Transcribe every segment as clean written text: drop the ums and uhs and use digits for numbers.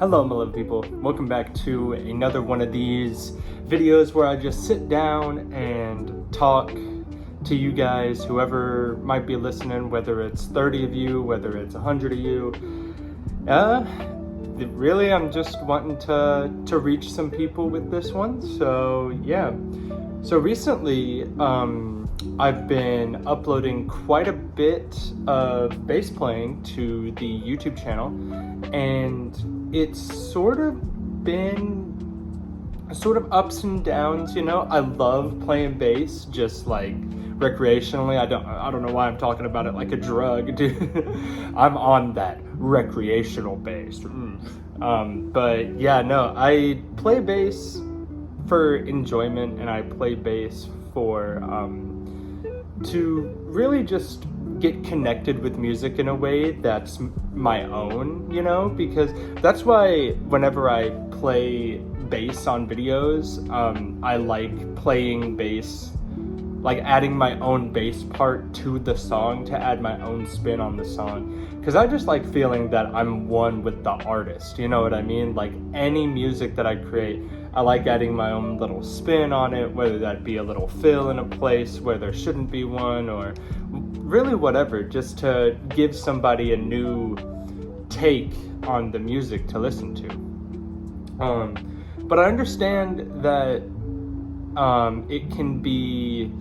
Hello, my little people. Welcome back to another one of these videos where I just sit down and talk to you guys, whoever might be listening, whether it's 30 of you, whether it's 100 of you. Really, I'm just wanting to reach some people with this one. So yeah. So recently, I've been uploading quite a bit of bass playing to the YouTube channel, and it's sort of been ups and downs, you know. I love playing bass just like recreationally. I don't know why I'm talking about it like a drug, dude. I'm on that recreational bass. But yeah, no, I play bass for enjoyment, and I play bass for to really just get connected with music in a way that's my own, you know, because that's why whenever I play bass on videos, I like playing bass, like adding my own bass part to the song to add my own spin on the song, because I just like feeling that I'm one with the artist, you know what I mean? Like any music that I create, I like adding my own little spin on it, whether that be a little fill in a place where there shouldn't be one, or really whatever, just to give somebody a new take on the music to listen to. But I understand that it can be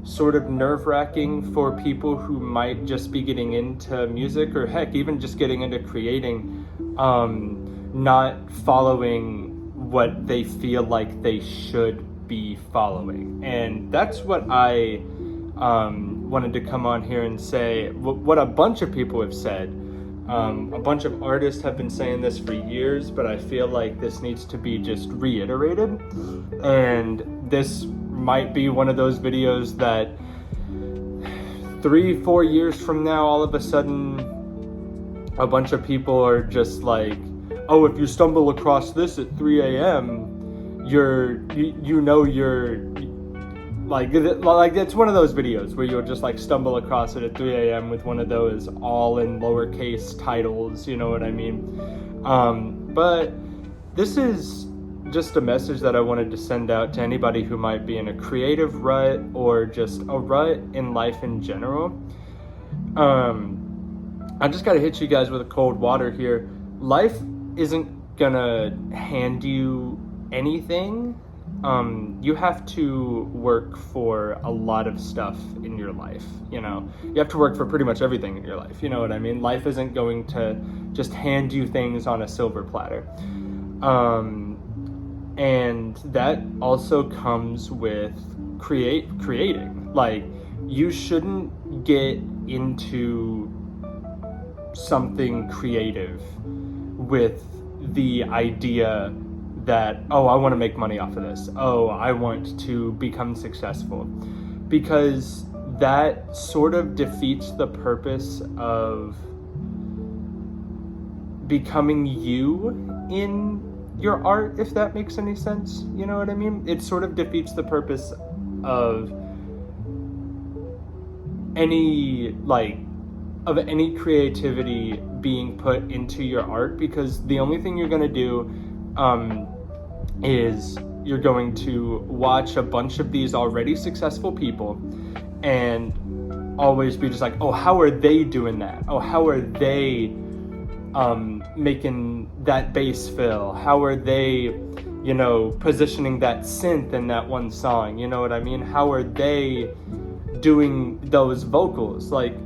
sort of nerve-wracking for people who might just be getting into music, or heck, even just getting into creating, not following what they feel like they should be following. And that's what I wanted to come on here and say, what a bunch of people have said. A bunch of artists have been saying this for years, but I feel like this needs to be just reiterated. And this might be one of those videos that 3-4 years from now, all of a sudden a bunch of people are just like, oh, if you stumble across this at 3 a.m., you're like it's one of those videos where you'll just like stumble across it at 3 a.m. with one of those all in lowercase titles, you know what I mean? But this is just a message that I wanted to send out to anybody who might be in a creative rut or just a rut in life in general. I just gotta hit you guys with a cold water here. Life isn't gonna hand you anything. You have to work for a lot of stuff in your life, you know. You have to work for pretty much everything in your life, you know what I mean? Life isn't going to just hand you things on a silver platter. And that also comes with creating. Like, you shouldn't get into something creative with the idea that, oh, I want to make money off of this. Oh, I want to become successful. Because that sort of defeats the purpose of becoming you in your art, if that makes any sense. You know what I mean? It sort of defeats the purpose of any creativity being put into your art, because the only thing you're going to do is you're going to watch a bunch of these already successful people and always be just like, oh, how are they doing that? Oh, how are they making that bass fill? How are they, you know, positioning that synth in that one song? You know what I mean? How are they doing those vocals? Like,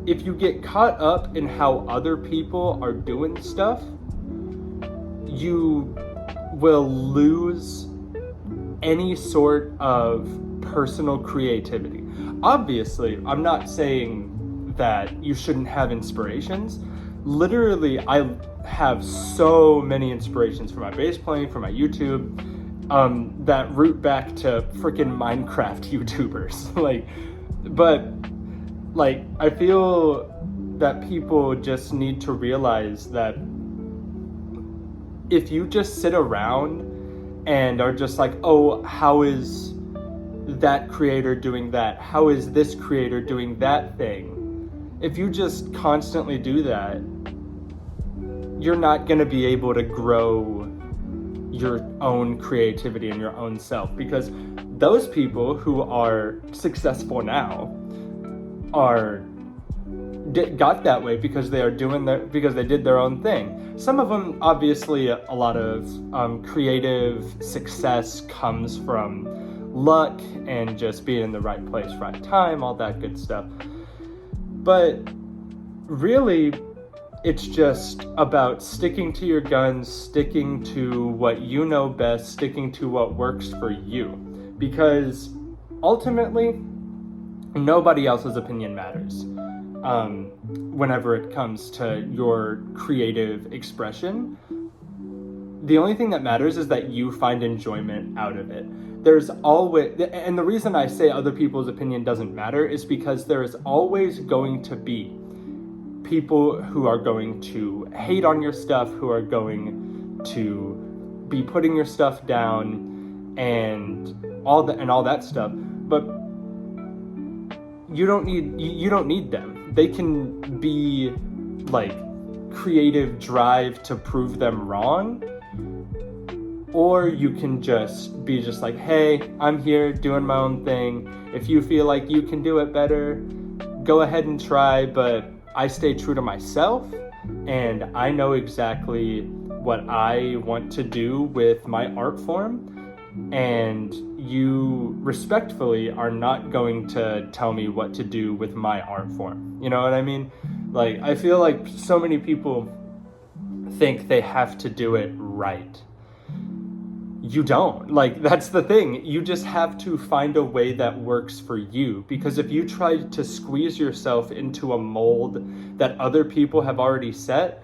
if you get caught up in how other people are doing stuff, you will lose any sort of personal creativity. Obviously, I'm not saying that you shouldn't have inspirations. Literally, I have so many inspirations for my bass playing, for my YouTube, that root back to freaking Minecraft YouTubers. But I feel that people just need to realize that if you just sit around and are just like, oh, how is that creator doing that? How is this creator doing that thing? If you just constantly do that, you're not going to be able to grow your own creativity and your own self, because those people who are successful now got that way because they did their own thing. Some of them, obviously, a lot of creative success comes from luck and just being in the right place, right time, all that good stuff. But really, it's just about sticking to your guns, sticking to what you know best, sticking to what works for you. Because ultimately, nobody else's opinion matters whenever it comes to your creative expression. The only thing that matters is that you find enjoyment out of it. There's always, and the reason I say other people's opinion doesn't matter is because there is always going to be people who are going to hate on your stuff, who are going to be putting your stuff down and all that stuff. But you don't need them. They can be like creative drive to prove them wrong, or you can just be just like, hey, I'm here doing my own thing. If you feel like you can do it better, go ahead and try, but I stay true to myself, and I know exactly what I want to do with my art form, and you respectfully are not going to tell me what to do with my art form. You know what I mean? Like, I feel like so many people think they have to do it right. You don't. Like, that's the thing. You just have to find a way that works for you. Because if you try to squeeze yourself into a mold that other people have already set,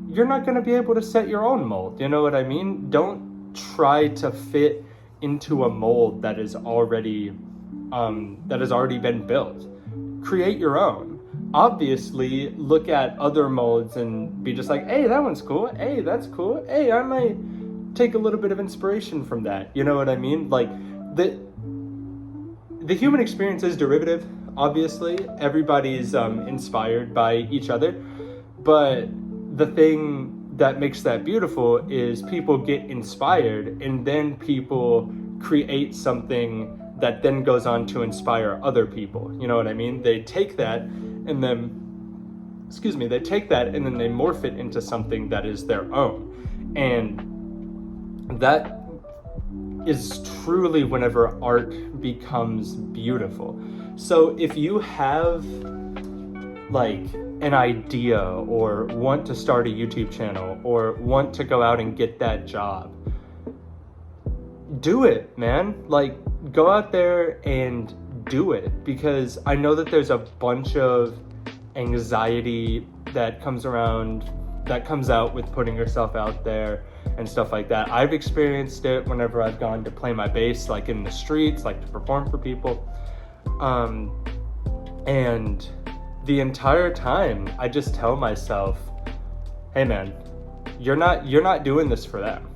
you're not going to be able to set your own mold. You know what I mean? Don't try to fit into a mold that is already been built. Create your own. Obviously, look at other molds and be just like, hey, that one's cool. Hey, that's cool. Hey, I might take a little bit of inspiration from that. You know what I mean? Like, the human experience is derivative, obviously. Everybody's inspired by each other. But the thing that makes that beautiful is people get inspired, and then people create something that then goes on to inspire other people. You know what I mean? They take that and then they morph it into something that is their own. And that is truly whenever art becomes beautiful. So if you have like an idea, or want to start a YouTube channel, or want to go out and get that job, do it, man. Like, go out there and do it, because I know that there's a bunch of anxiety that comes out with putting yourself out there and stuff like that. I've experienced it whenever I've gone to play my bass, like in the streets, like to perform for people. And the entire time I just tell myself, hey man, you're not doing this for them.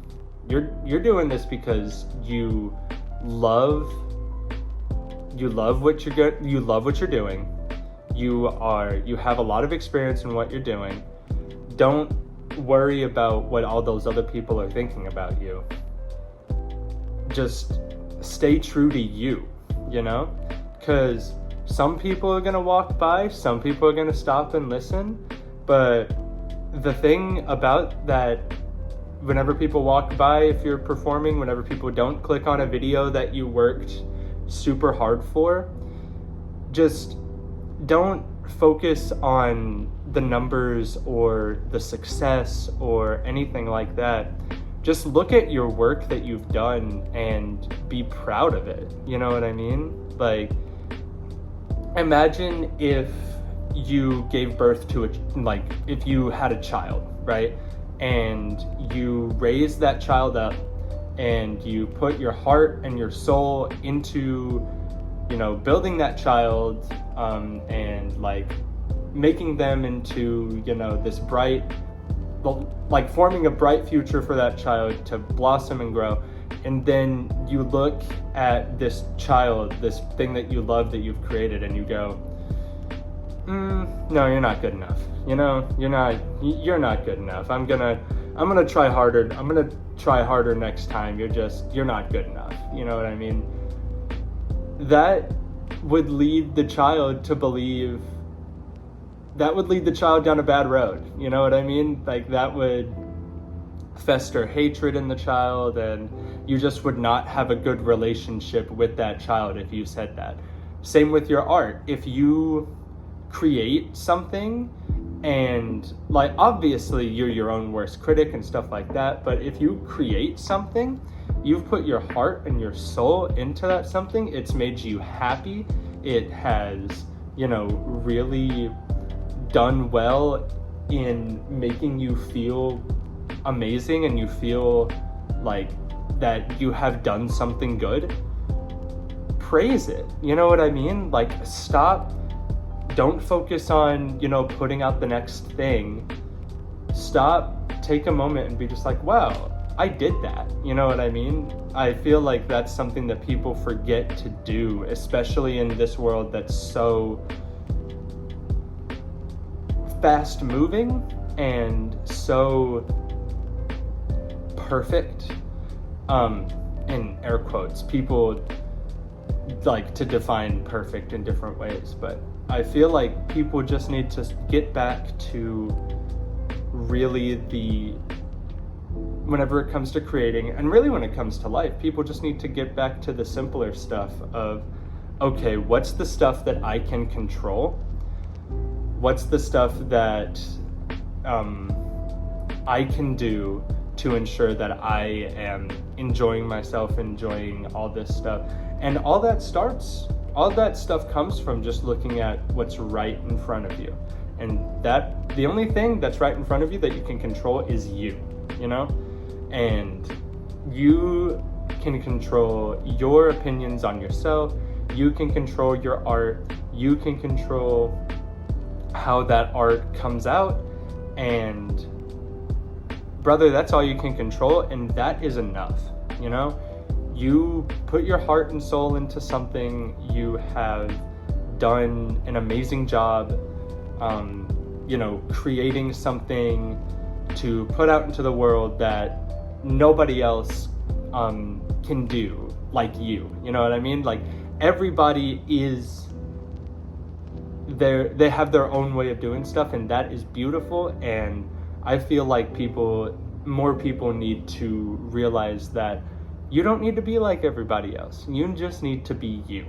You're doing this because you love what you're doing. You have a lot of experience in what you're doing. Don't worry about what all those other people are thinking about you. Just stay true to you, you know? Because some people are gonna walk by, some people are gonna stop and listen, but the thing about that, whenever people walk by, if you're performing, whenever people don't click on a video that you worked super hard for, just don't focus on the numbers or the success or anything like that. Just look at your work that you've done and be proud of it. You know what I mean? Like, imagine if you gave birth to if you had a child, right? And you raised that child up and you put your heart and your soul into, building that child, and like making them into, this bright, like forming a bright future for that child to blossom and grow. And then you look at this child, this thing that you love that you've created, and you go, no, you're not good enough. You know, you're not good enough. I'm gonna try harder. I'm gonna try harder next time. You're not good enough. You know what I mean? That would lead the child to believe, that would lead the child down a bad road. You know what I mean? Like, that would fester hatred in the child, and you just would not have a good relationship with that child if you said that. Same with your art. If you create something, and like, obviously you're your own worst critic and stuff like that, but if you create something, you've put your heart and your soul into that something. It's made you happy. It has, you know, really done well in making you feel amazing, and you feel like that you have done something good. Praise it. You know what I mean? Like, stop. Don't focus on, you know, putting out the next thing. Stop, take a moment and be just like, wow, I did that. You know what I mean? I feel like that's something that people forget to do, especially in this world that's so fast moving and so perfect. In air quotes, people like to define perfect in different ways, but I feel like people just need to get back to really whenever it comes to creating, and really when it comes to life, people just need to get back to the simpler stuff of, okay, what's the stuff that I can control? What's the stuff that I can do to ensure that I am enjoying myself, enjoying all this stuff? And all that stuff comes from just looking at what's right in front of you. And that the only thing that's right in front of you that you can control is you know? And you can control your opinions on yourself. You can control your art. You can control how that art comes out. And brother, that's all you can control, and that is enough, you know? You put your heart and soul into something, you have done an amazing job, you know, creating something to put out into the world that nobody else can do like you know what I mean? Like, everybody is there, they have their own way of doing stuff, and that is beautiful. And I feel like more people need to realize that you don't need to be like everybody else. You just need to be you.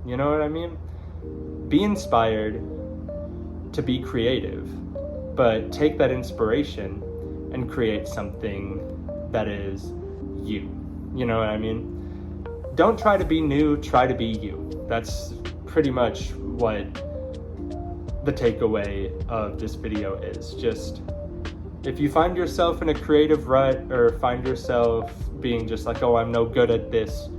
You know what I mean? Be inspired to be creative, but take that inspiration and create something that is you. You know what I mean? Don't try to be new, try to be you. That's pretty much what the takeaway of this video is. Just, if you find yourself in a creative rut, or find yourself being just like, oh, I'm no good at this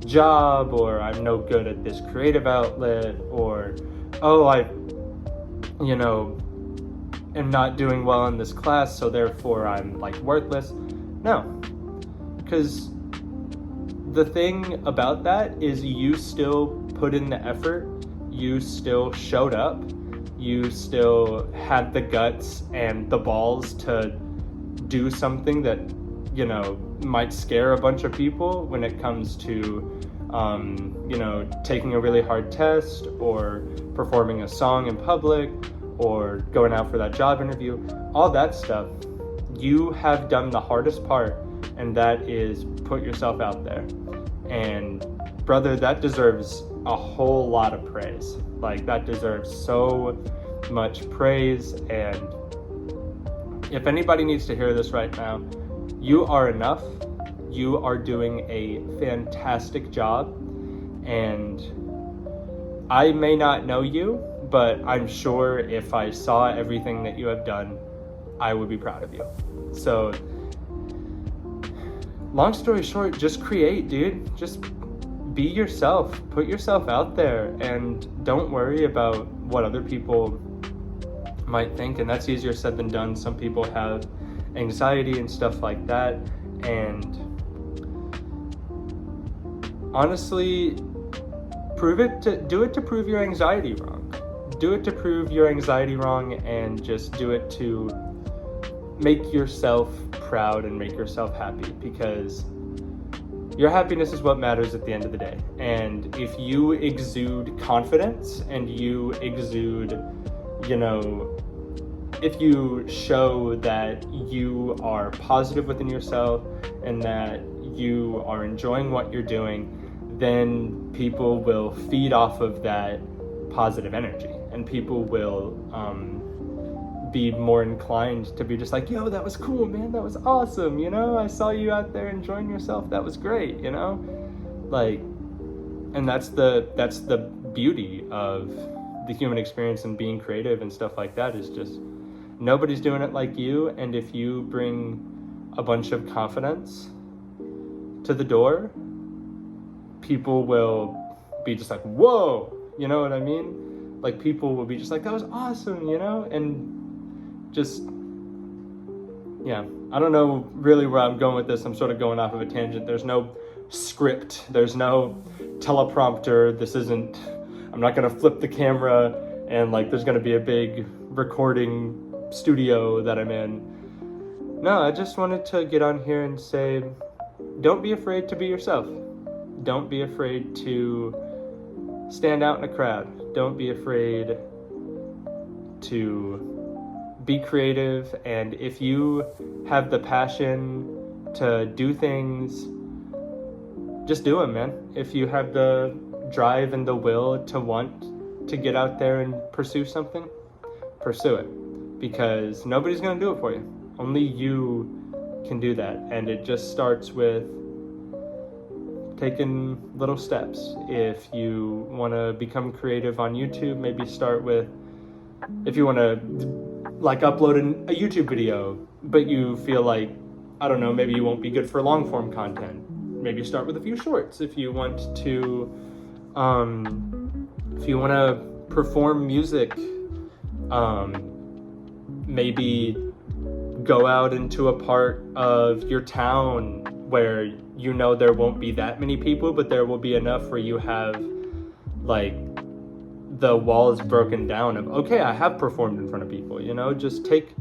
job, or I'm no good at this creative outlet, or, oh, I, you know, am not doing well in this class, so therefore I'm like worthless. No, because the thing about that is you still put in the effort, you still showed up, you still had the guts and the balls to do something that, you know, might scare a bunch of people when it comes to, you know, taking a really hard test, or performing a song in public, or going out for that job interview. All that stuff, you have done the hardest part, and that is put yourself out there. And brother, that deserves a whole lot of praise. Like, that deserves so much praise. And if anybody needs to hear this right now, you are enough. You are doing a fantastic job. And I may not know you, but I'm sure if I saw everything that you have done, I would be proud of you. So, long story short, just create, dude. Just be yourself. Put yourself out there, and don't worry about what other people might think. And that's easier said than done. Some people have anxiety and stuff like that. And honestly, do it to prove your anxiety wrong. do it to prove your anxiety wrong, and just do it to make yourself proud and make yourself happy, because your happiness is what matters at the end of the day. And if you exude confidence and you exude, if you show that you are positive within yourself and that you are enjoying what you're doing, then people will feed off of that positive energy, and people will be more inclined to be just like, yo, that was cool, man, that was awesome, I saw you out there enjoying yourself, that was great, like, and that's the beauty of the human experience and being creative and stuff like that, is just nobody's doing it like you. And if you bring a bunch of confidence to the door, people will be just like, whoa, you know what I mean? Like, people will be just like, that was awesome, and just, yeah, I don't know really where I'm going with this. I'm sort of going off of a tangent. There's no script, there's no teleprompter. This isn't, I'm not gonna flip the camera and like there's gonna be a big recording studio that I'm in. No, I just wanted to get on here and say, don't be afraid to be yourself. Don't be afraid to stand out in a crowd. Don't be afraid to be creative. And if you have the passion to do things, just do them, man. If you have the drive and the will to want to get out there and pursue something, pursue it, because nobody's gonna do it for you. Only you can do that. And it just starts with taking little steps. If you want to become creative on YouTube, maybe start with, if you want to like upload a YouTube video, but you feel like, I don't know, maybe you won't be good for long form content, maybe start with a few shorts. If you want to perform music, maybe go out into a part of your town where there won't be that many people, but there will be enough where you have like the walls broken down of, okay, I have performed in front of people, just take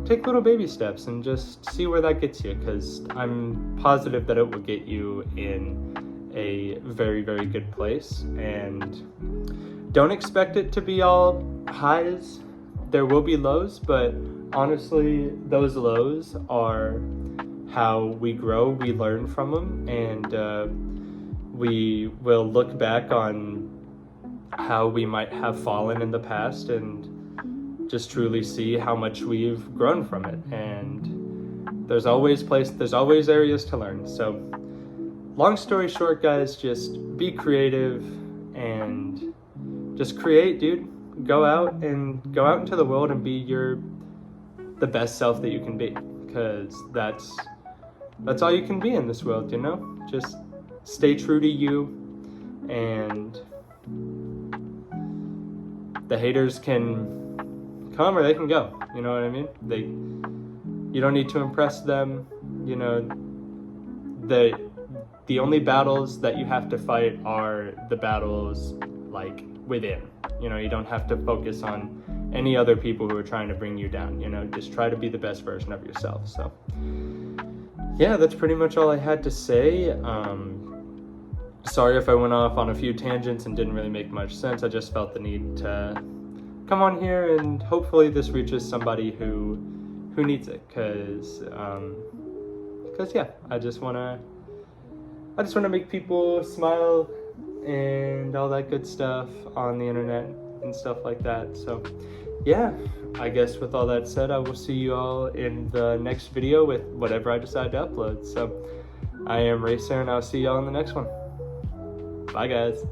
little baby steps and just see where that gets you, because I'm positive that it will get you in a very, very good place. And don't expect it to be all highs. There will be lows, but honestly, those lows are how we grow. We learn from them, and we will look back on how we might have fallen in the past and just truly see how much we've grown from it. And there's always areas to learn. So long story short, guys, just be creative and just create, dude. Go out into the world and be the best self that you can be, because that's all you can be in this world, Just stay true to you, and the haters can come or they can go, you know what I mean? You don't need to impress them, the only battles that you have to fight are the battles like within. You don't have to focus on any other people who are trying to bring you down, just try to be the best version of yourself. So yeah, that's pretty much all I had to say. Sorry if I went off on a few tangents and didn't really make much sense. I just felt the need to come on here, and hopefully this reaches somebody who needs it, because yeah, I just want to make people smile and all that good stuff on the internet and stuff like that. So yeah, I guess with all that said, I will see you all in the next video with whatever I decide to upload. So I am Racer, and I'll see y'all in the next one. Bye, guys.